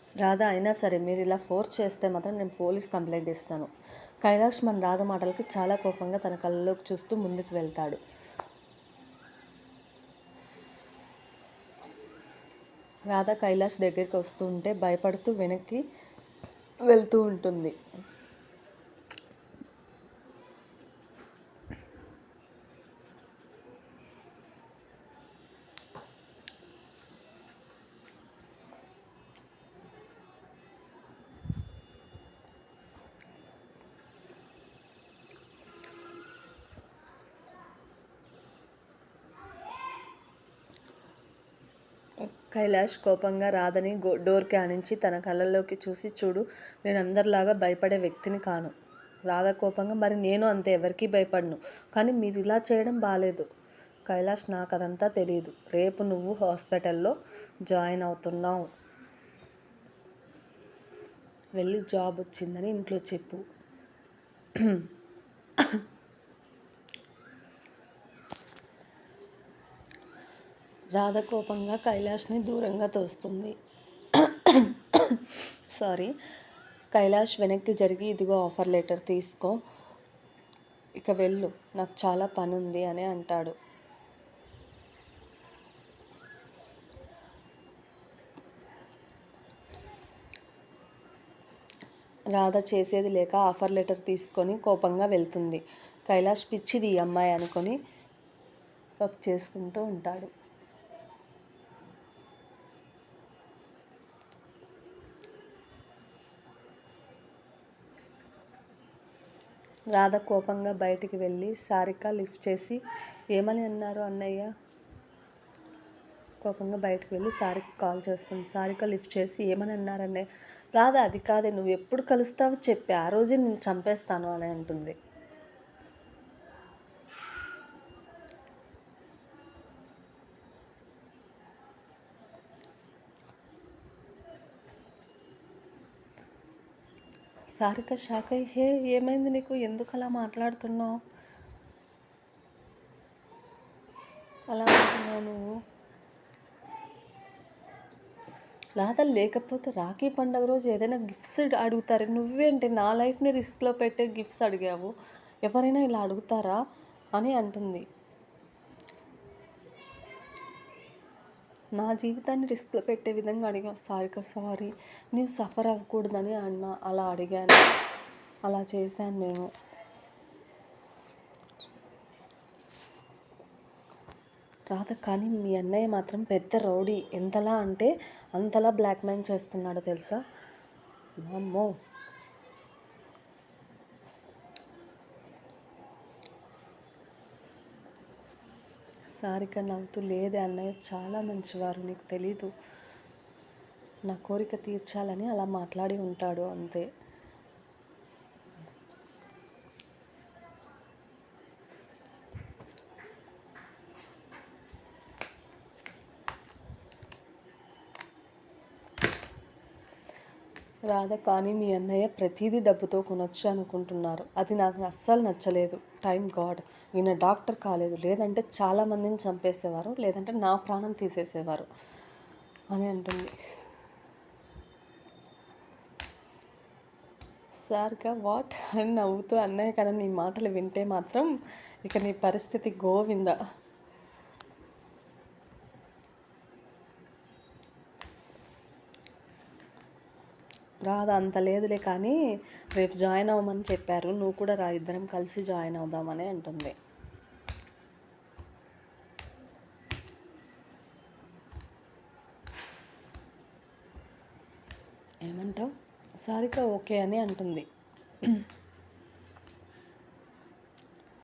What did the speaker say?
రాధ అయినా సరే మీరు ఇలా ఫోర్స్ చేస్తే మాత్రం నేను పోలీస్ కంప్లైంట్ ఇస్తాను. కైలాష్ మన రాధ మాటలకి చాలా కోపంగా తన కళ్ళలోకి చూస్తూ ముందుకు వెళ్తాడు. రాధ కైలాష్ దగ్గరికి వస్తూ ఉంటే భయపడుతూ వెనక్కి వెళ్తూ ఉంటుంది. కైలాష్ కోపంగా రాధని డోర్కి ఆనించి తన కళ్ళల్లోకి చూసి, చూడు నేను అందరిలాగా భయపడే వ్యక్తిని కాను. రాధ కోపంగా, మరి నేను అంతే, ఎవరికీ భయపడను, కానీ మీరు ఇలా చేయడం బాలేదు. కైలాష్, నాకు అదంతా తెలీదు. రేపు నువ్వు హాస్పిటల్లో జాయిన్ అవుతున్నావు, వెళ్ళి జాబ్ వచ్చిందని ఇంట్లో చెప్పు. రాధ కోపంగా కైలాష్ని దూరంగా తోస్తుంది. సారీ. కైలాష్ వెనక్కి జరిగి, ఇదిగో ఆఫర్ లెటర్ తీసుకో, ఇక వెళ్ళు, నాకు చాలా పని ఉంది అని అంటాడు. రాధ చేసేది లేక ఆఫర్ లెటర్ తీసుకొని కోపంగా వెళ్తుంది. కైలాష్ పిచ్చిది ఈ అమ్మాయి అనుకొని వర్క్ చేసుకుంటూ ఉంటాడు. రాధ కోపంగా బయటికి వెళ్ళి సారిక లిఫ్ట్ చేసి, ఏమని అన్నారు అన్నయ్య? కోపంగా బయటకు వెళ్ళి సారిక కాల్ చేస్తుంది. సారిక లిఫ్ట్ చేసి, ఏమని అన్నారు అన్నయ్య? రాధ, అది కాదే, నువ్వు ఎప్పుడు కలుస్తావో చెప్పి ఆ రోజే నేను చంపేస్తాను అని అంటుంది. సారిక షాక్ అయ్యి, హే ఏమైంది నీకు, ఎందుకు అలా మాట్లాడుతున్నావు, అలా అంటున్నావు నువ్వు? రాధ, లేకపోతే రాఖీ పండుగ రోజు ఏదైనా గిఫ్ట్స్ అడుగుతారు, నువ్వేంటి నా లైఫ్ని రిస్క్లో పెట్టే గిఫ్ట్స్ అడిగావు, ఎవరైనా ఇలా అడుగుతారా అని అంటుంది. నా జీవితాన్ని రిస్క్లో పెట్టే విధంగా అడిగావు సారిక, సారీ, నీవు సఫర్ అవ్వకూడదని అలా అడిగాను, అలా చేశాను నేను. రాధ, కానీ మీ అన్నయ్య మాత్రం పెద్ద రౌడీ, ఎంతలా అంటే అంతలా బ్లాక్మెయిల్ చేస్తున్నాడో తెలుసా? అమ్మో. సారిక నవ్వుతూ, లేదే అన్నయ్య చాలా మంచివారు, నీకు తెలీదు, నా కోరిక తీర్చాలని అలా మాట్లాడి ఉంటాడు అంతే. రాధ, కానీ మీ అన్నయ్య ప్రతిదీ డబ్బుతో కొనొచ్చు అనుకుంటున్నారు, అది నాకు అస్సలు నచ్చలేదు. టైం గాడ్, ఈయన డాక్టర్ కాలేదు, లేదంటే చాలామందిని చంపేసేవారు, లేదంటే నా ప్రాణం తీసేసేవారు అని అంటుంది. సార్గా వాట్ అని నవ్వుతూ, అన్నయ్య కదా నీ మాటలు వింటే మాత్రం ఇక నీ పరిస్థితి గోవింద. రాదా, అంత లేదులే, కానీ రేపు జాయిన్ అవ్వమని చెప్పారు, నువ్వు కూడా రా, ఇద్దరం కలిసి జాయిన్ అవుదామని అంటుంది. ఏమంటావు? సారిక ఓకే అని అంటుంది.